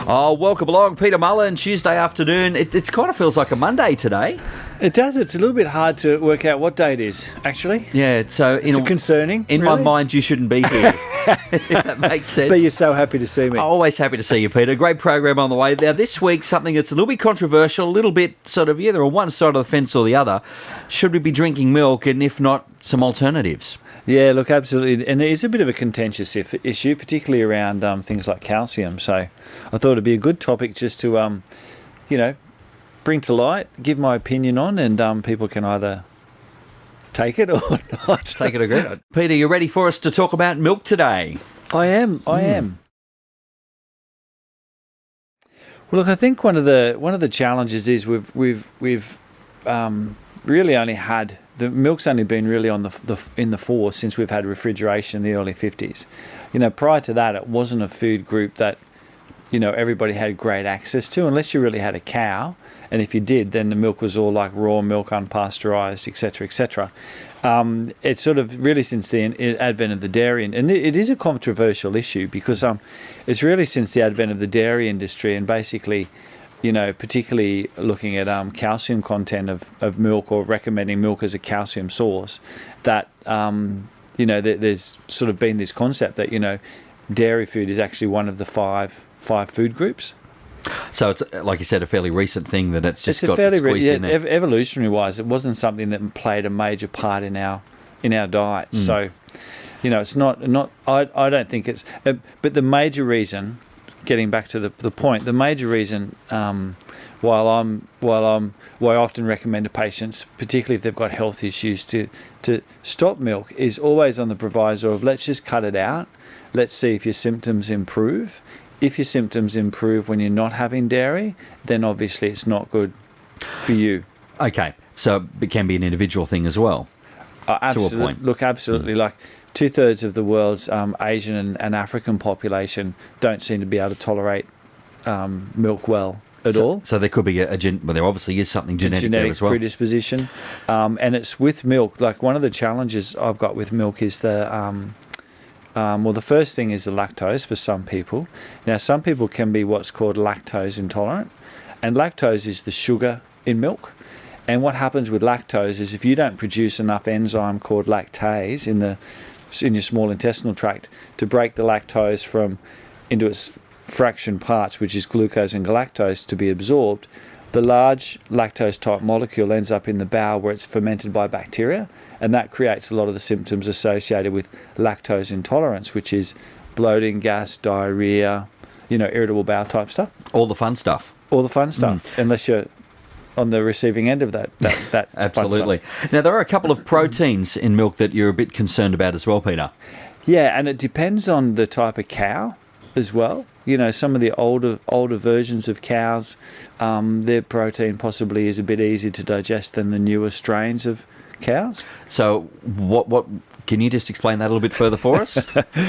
Oh, welcome along, Peter Mullen, Tuesday afternoon. It kind of feels like a Monday today. It does. It's a little bit hard to work out what day it is, actually. Yeah, so It's concerning. In really. my mind, you shouldn't be here, if that makes sense. But you're so happy to see me. Always happy to see you, Peter. Great program on the way. Now, this week, something that's a little bit controversial, a little bit sort of either on one side of the fence or the other. Should we be drinking milk, and if not, some alternatives? Yeah, look, absolutely. And it is a bit of a contentious issue, particularly around things like calcium. So I thought it'd be a good topic just to, bring to light, give my opinion on, and people can either take it or not. Take it or agree. Peter, you ready for us to talk about milk today? I am. Well, look, I think one of the challenges is we've really only had the milk's only been really on in the force since we've had refrigeration in the early 50s. Prior to that, it wasn't a food group that everybody had great access to, unless you really had a cow. And if you did, then the milk was all like raw milk, unpasteurised, etc., etc. It's sort of really since the advent of the dairy, and it is a controversial issue because it's really since the advent of the dairy industry and basically, particularly looking at calcium content of milk or recommending milk as a calcium source, that there's sort of been this concept that dairy food is actually one of the five food groups. So it's, like you said, a fairly recent thing that it's got squeezed in there. Evolutionary-wise, it wasn't something that played a major part in our diet. So, it's not. I don't think it's. But the major reason, getting back to the point, the major reason why I often recommend to patients, particularly if they've got health issues, to stop milk is always on the proviso of let's just cut it out. Let's see if your symptoms improve. If your symptoms improve when you're not having dairy, then obviously it's not good for you. Okay, so it can be an individual thing as well, absolutely. To a point. Look, absolutely. Like 2/3 of the world's Asian and African population don't seem to be able to tolerate milk well at all. So there could be well, there obviously is something genetic there as well. Predisposition. And it's with milk. Like one of the challenges I've got with milk is the first thing is the lactose for some people. Now, some people can be what's called lactose intolerant, and lactose is the sugar in milk. And what happens with lactose is if you don't produce enough enzyme called lactase in your small intestinal tract to break the lactose into its fraction parts, which is glucose and galactose, to be absorbed, the large lactose-type molecule ends up in the bowel where it's fermented by bacteria, and that creates a lot of the symptoms associated with lactose intolerance, which is bloating, gas, diarrhea, irritable bowel type stuff. All the fun stuff. Unless you're on the receiving end of that Absolutely. Fun stuff. Now, there are a couple of proteins in milk that you're a bit concerned about as well, Peter. Yeah, and it depends on the type of cow as well. Some of the older versions of cows, their protein possibly is a bit easier to digest than the newer strains of cows. So what can you just explain that a little bit further for us?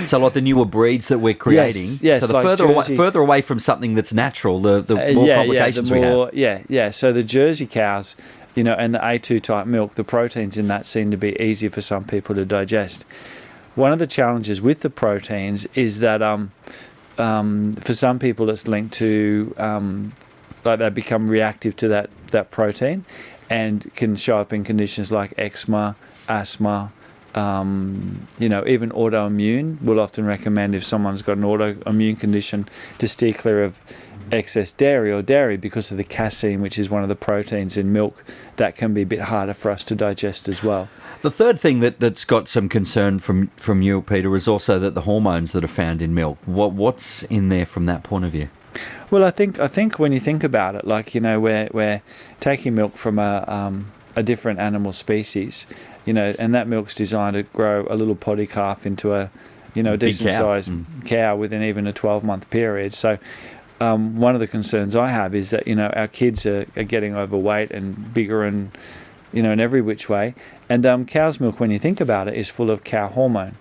So like the newer breeds that we're creating. Yes, so the like further away from something that's natural, the more complications we have. Yeah. So the Jersey cows, and the A2 type milk, the proteins in that seem to be easier for some people to digest. One of the challenges with the proteins is that for some people it's linked to they become reactive to that protein and can show up in conditions like eczema, asthma, even autoimmune. We'll often recommend if someone's got an autoimmune condition to steer clear of excess dairy because of the casein, which is one of the proteins in milk that can be a bit harder for us to digest as well. The third thing that's got some concern from you, Peter, is also that the hormones that are found in milk. What's in there from that point of view? Well, I think when you think about it, like we're taking milk from a different animal species, and that milk's designed to grow a little poddy calf into a decent sized cow within even a 12-month period. So one of the concerns I have is that our kids are getting overweight and bigger and in every which way. And cow's milk, when you think about it, is full of cow hormone.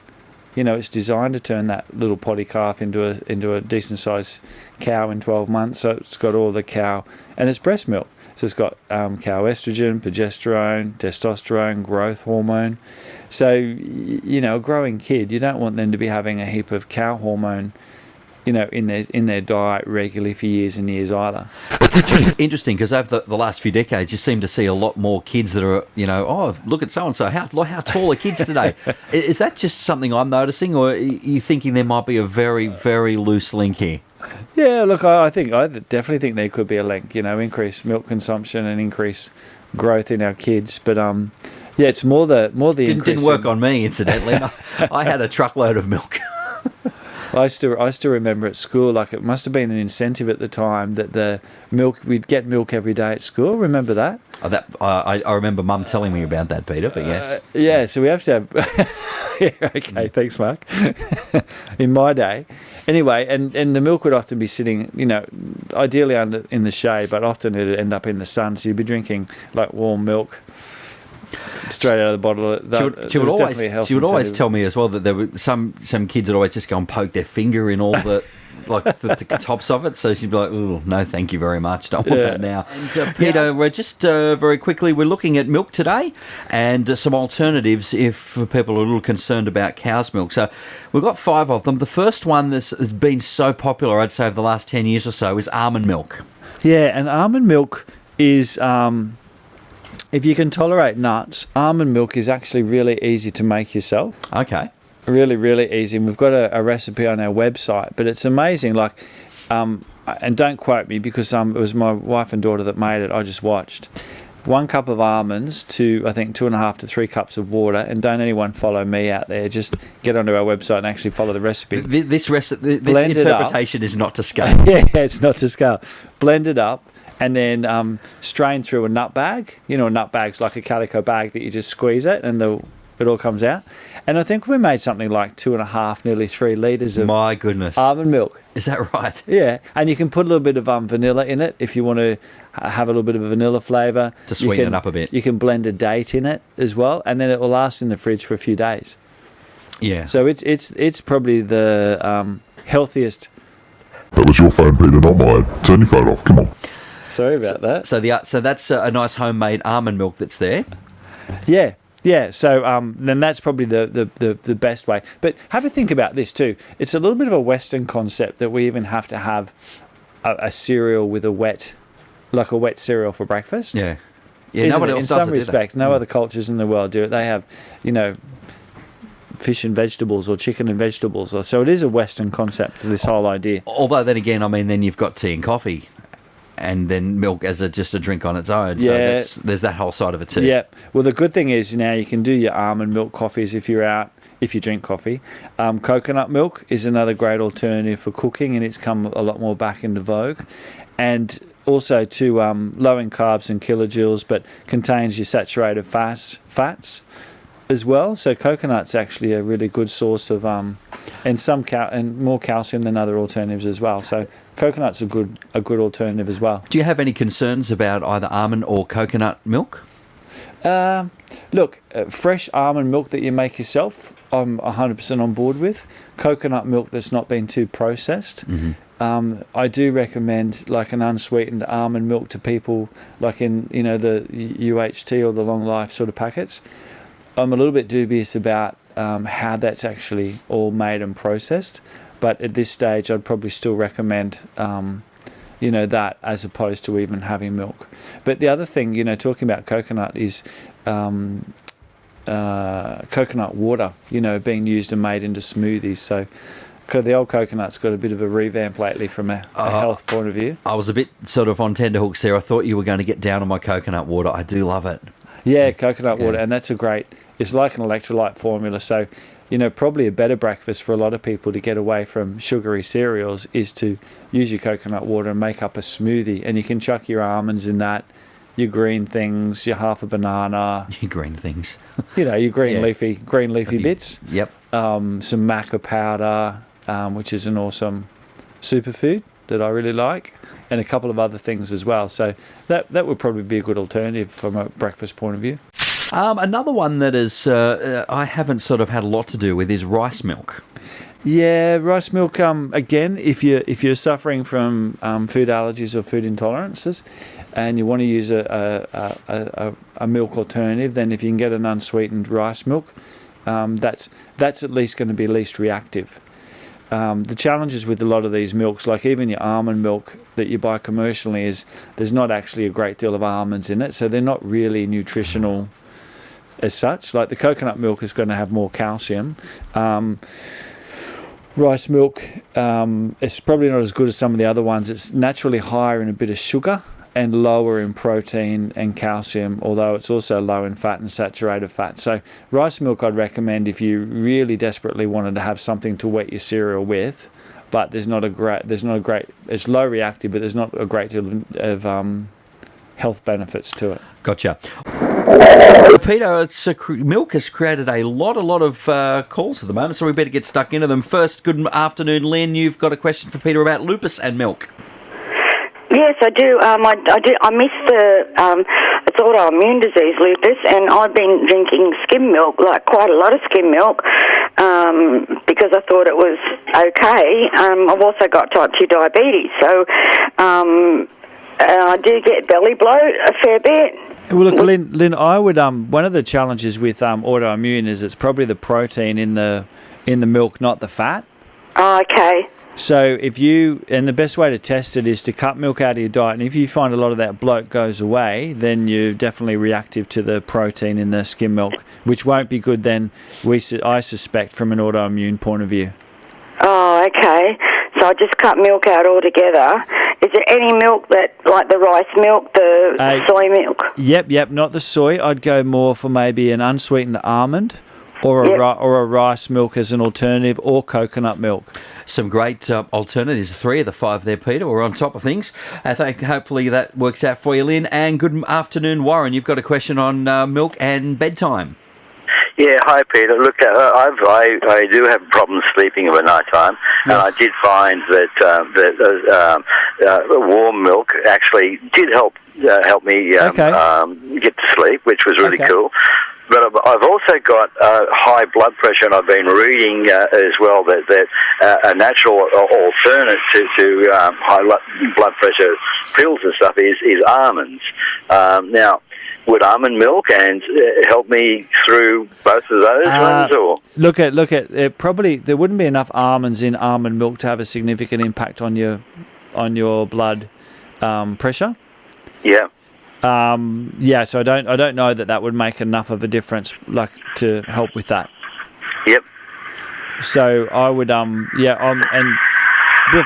It's designed to turn that little poddy calf into a decent sized cow in 12 months. So it's got all the cow, and it's breast milk. So it's got cow estrogen, progesterone, testosterone, growth hormone. So, a growing kid, you don't want them to be having a heap of cow hormone in their diet regularly for years and years either. It's interesting because over the last few decades, you seem to see a lot more kids that are, oh, look at so-and-so, how tall are kids today? Is that just something I'm noticing, or are you thinking there might be a very, very loose link here? Yeah, look, I definitely think there could be a link, increased milk consumption and increased growth in our kids. But, yeah, it's more the Didn't work on me, incidentally. I had a truckload of milk. I still remember at school, like it must have been an incentive at the time that the milk, we'd get milk every day at school. Remember that? I remember Mum telling me about that, Peter, but yes. Yeah, so we have to have... Yeah, okay, thanks, Mark. In my day. Anyway, and the milk would often be sitting, ideally in the shade, but often it would end up in the sun. So you'd be drinking like warm milk straight out of the bottle. She would always tell me as well that there were some kids would always just go and poke their finger in all the the tops of it. So she'd be like, "Oh no, thank you very much. Don't want that now." And Peter, we're just very quickly, we're looking at milk today and some alternatives if people are a little concerned about cow's milk. So we've got 5 of them. The first one that's been so popular, I'd say, over the last 10 years or so, is almond milk. Yeah, and almond milk is. If you can tolerate nuts, almond milk is actually really easy to make yourself. Okay. Really, really easy. And we've got a recipe on our website, but it's amazing. And don't quote me because it was my wife and daughter that made it. I just watched. 1 cup of almonds to, I think, 2.5 to 3 cups of water. And don't anyone follow me out there. Just get onto our website and actually follow the recipe. This interpretation is not to scale. Yeah, it's not to scale. Blend it up. And then strain through a nut bag. A nut bag's like a calico bag that you just squeeze it and it all comes out. And I think we made something like 2.5, nearly 3 litres of my goodness almond milk. Is that right? Yeah. And you can put a little bit of vanilla in it if you want to have a little bit of a vanilla flavour. To sweeten it up a bit. You can blend a date in it as well. And then it will last in the fridge for a few days. Yeah. So it's probably the healthiest. That was your phone, Peter, not mine. Turn your phone off. Come on. Sorry about that. So that's a nice homemade almond milk that's there. Yeah. So then that's probably the best way. But have a think about this too. It's a little bit of a Western concept that we even have to have a cereal with a wet cereal for breakfast. Yeah. Yeah. Nobody else does it. In some respects, no other cultures in the world do it. They have, fish and vegetables or chicken and vegetables. So it is a Western concept, this whole idea. Although then again, then you've got tea and coffee. And then milk as just a drink on its own. Yeah. So there's that whole side of it too. Yeah. Well, the good thing is now you can do your almond milk coffees if you're out, if you drink coffee. Coconut milk is another great alternative for cooking, and it's come a lot more back into vogue. And also to low in carbs and kilojoules, but contains your saturated fats as well. So coconut's actually a really good source of and more calcium than other alternatives as well. So coconut's a good alternative as well. Do you have any concerns about either almond or coconut milk? Look, fresh almond milk that you make yourself, I'm 100% on board with. Coconut milk that's not been too processed. Mm-hmm. I do recommend like an unsweetened almond milk to people, like in the UHT or the long life sort of packets. I'm a little bit dubious about how that's actually all made and processed, but at this stage I'd probably still recommend that as opposed to even having milk. But the other thing, talking about coconut is coconut water, being used and made into smoothies. So the old coconut's got a bit of a revamp lately from a health point of view. I was a bit sort of on tenterhooks there. I thought you were going to get down on my coconut water. I do love it. Yeah, coconut water, and that's it's like an electrolyte formula. So, probably a better breakfast for a lot of people to get away from sugary cereals is to use your coconut water and make up a smoothie. And you can chuck your almonds in that, your green things, your half a banana. Your green things. Your green leafy bits. Yep. Some maca powder, which is an awesome superfood that I really like, and a couple of other things as well. So that would probably be a good alternative from a breakfast point of view. Another one that is I haven't sort of had a lot to do with is rice milk. Yeah, rice milk. Again, if you're suffering from food allergies or food intolerances, and you want to use a milk alternative, then if you can get an unsweetened rice milk, that's at least going to be least reactive. the challenges with a lot of these milks, like even your almond milk that you buy commercially, is there's not actually a great deal of almonds in it, so they're not really nutritional as such. Like the coconut milk is going to have more calcium. Rice milk, it's probably not as good as some of the other ones. It's naturally higher in a bit of sugar and lower in protein and calcium, although it's also low in fat and saturated fat. So rice milk I'd recommend if you really desperately wanted to have something to wet your cereal with, but it's low reactive, but there's not a great deal of health benefits to it. Gotcha. Peter, milk has created a lot of calls at the moment, so we better get stuck into them. First, good afternoon, Lynn. You've got a question for Peter about lupus and milk. Yes, I do. I missed it's autoimmune disease, lupus, and I've been drinking skim milk, like quite a lot of skim milk, because I thought it was okay. I've also got type 2 diabetes, so I do get belly bloat a fair bit. Well, look, Lynn, I would one of the challenges with autoimmune is it's probably the protein in the milk, not the fat. Oh, okay. So the best way to test it is to cut milk out of your diet, and if you find a lot of that bloat goes away, then you're definitely reactive to the protein in the skim milk, which won't be good then, I suspect, from an autoimmune point of view. Oh, okay. So I just cut milk out altogether. Is there any milk that, like the rice milk, the soy milk? Yep, not the soy. I'd go more for maybe an unsweetened almond or a rice milk as an alternative, or coconut milk. Some great alternatives. 3 of the 5 there, Peter. We're on top of things. I think hopefully that works out for you, Lynn. And good afternoon, Warren. You've got a question on milk and bedtime. Yeah, hi Peter. Look, I do have problems sleeping over night time, and I did find that warm milk actually did help me get to sleep, which was really cool. But I've also got high blood pressure, and I've been reading as well that a natural alternate to high blood pressure pills and stuff is almonds. Now, would almond milk and help me through both of those ones? Or look at it, probably there wouldn't be enough almonds in almond milk to have a significant impact on your blood pressure. Yeah. So I don't know that would make enough of a difference, like, to help with that. Yep. So I would but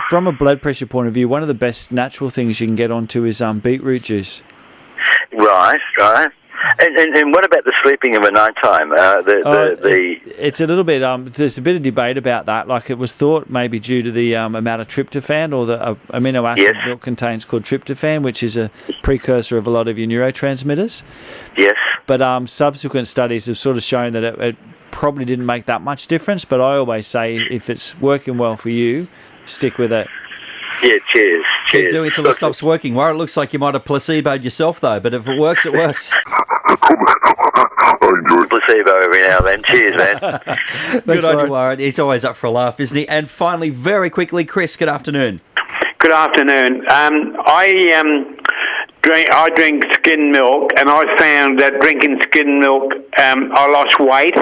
from a blood pressure point of view, one of the best natural things you can get onto is beetroot juice. Right. And what about the sleeping of a night time? It's a little bit. There's a bit of debate about that. Like, it was thought maybe due to the amount of tryptophan, or the amino acid milk contains, called tryptophan, which is a precursor of a lot of your neurotransmitters. Yes. But subsequent studies have sort of shown that it probably didn't make that much difference. But I always say, if it's working well for you, stick with it. Yeah, cheers. Keep doing it till it stops working. Warren, it looks like you might have placeboed yourself, though, but if it works, it works. Placebo every now and then. Cheers, man. Good on you, Warren. He's always up for a laugh, isn't he? And finally, very quickly, Chris, good afternoon. Good afternoon. I drink skim milk, and I found that drinking skim milk, I lost weight.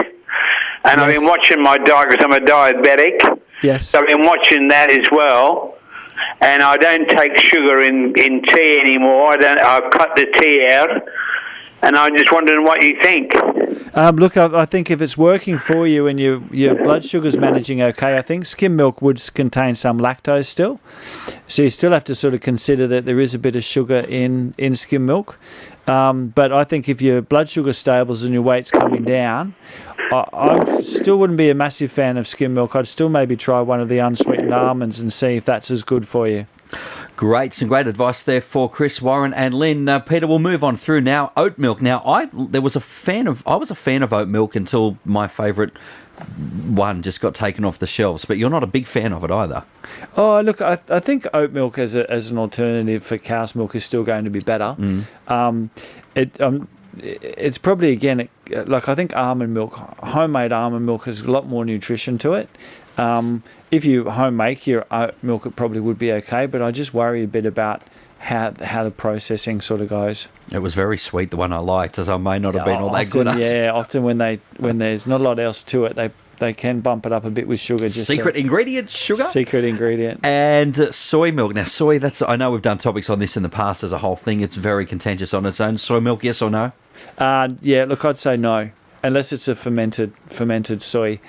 And I've been watching my diet, because I'm a diabetic. Yes. So I've been watching that as well. And I don't take sugar in tea anymore. I've cut the tea out. And I'm just wondering what you think. Look, I think if it's working for you and your blood sugar's managing okay, I think skim milk would contain some lactose still. So you still have to sort of consider that there is a bit of sugar in skim milk. But I think if your blood sugar stables and your weight's coming down, I still wouldn't be a massive fan of skim milk. I'd still maybe try one of the unsweetened almonds and see if that's as good for you. Great, some great advice there for Chris, Warren, and Lynn. Peter, we'll move on through now. Oat milk. Now, I was a fan of oat milk until my favourite one just got taken off the shelves. But you're not a big fan of it either. Oh, look, I think oat milk as an alternative for cow's milk is still going to be better. It's probably, again, like, I think almond milk, homemade almond milk, has a lot more nutrition to it. If you home make your oat milk, it probably would be okay, but I just worry a bit about how the processing sort of goes. It was very sweet, the one I liked, as I may not have been all that good. Yeah, often when there's not a lot else to it, they They can bump it up a bit with sugar. Just secret ingredient, sugar? Secret ingredient. And soy milk. Now, soy, I know we've done topics on this in the past as a whole thing. It's very contentious on its own. Soy milk, yes or no? Yeah, look, I'd say no. Unless it's a fermented soy.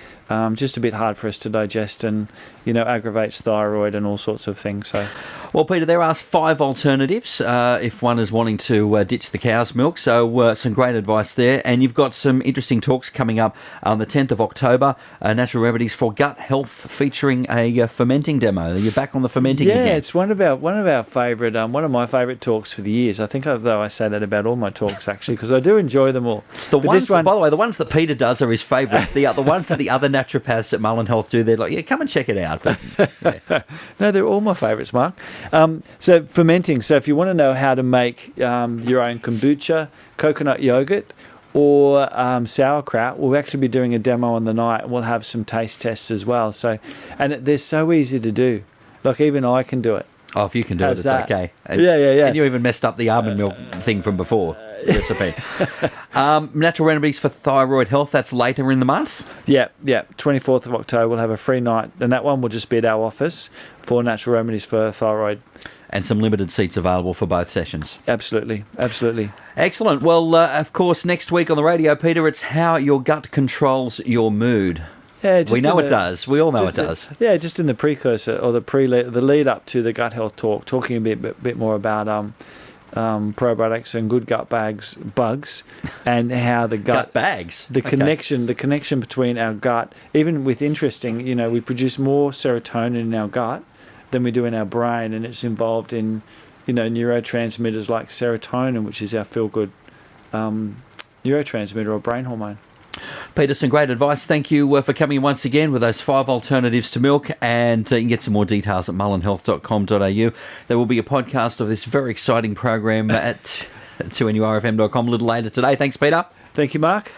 Just a bit hard for us to digest and, aggravates thyroid and all sorts of things. So, well, Peter, there are 5 alternatives if one is wanting to ditch the cow's milk. So some great advice there. And you've got some interesting talks coming up on the 10th of October, Natural Remedies for Gut Health, featuring a fermenting demo. You're back on the fermenting again. Yeah, it's one of our favourite, one of my favourite talks for the years. I think, though, I say that about all my talks, actually, because I do enjoy them all. By the way, the ones that Peter does are his favourites. The ones that the other naturopaths at Mullen Health do, they're like, yeah, come and check it out. But, yeah. No, they're all my favourites, Mark. So fermenting. So if you want to know how to make your own kombucha, coconut yogurt, or sauerkraut, we'll actually be doing a demo on the night, and we'll have some taste tests as well. So, and they're so easy to do. Like, even I can do it. Oh, if you can do it, it's okay. And, yeah. And you even messed up the almond milk thing from before. Recipe. Natural Remedies for Thyroid Health, that's later in the month? Yeah. 24th of October, we'll have a free night, and that one will just be at our office for Natural Remedies for Thyroid. And some limited seats available for both sessions. Absolutely. Excellent. Well, of course, next week on the radio, Peter, it's how your gut controls your mood. Yeah, we know it does. We all know it does. Yeah, just in the precursor or the lead up to the gut health talk, talking a bit more about probiotics and good gut bugs, and how the gut bags, the connection between our gut. Even with interesting, we produce more serotonin in our gut than we do in our brain, and it's involved in neurotransmitters like serotonin, which is our feel good neurotransmitter or brain hormone. Peter, some great advice. Thank you for coming once again with those 5 alternatives to milk, and you can get some more details at mullenhealth.com.au. There will be a podcast of this very exciting program at 2NURFM.com a little later today. Thanks, Peter. Thank you, Mark.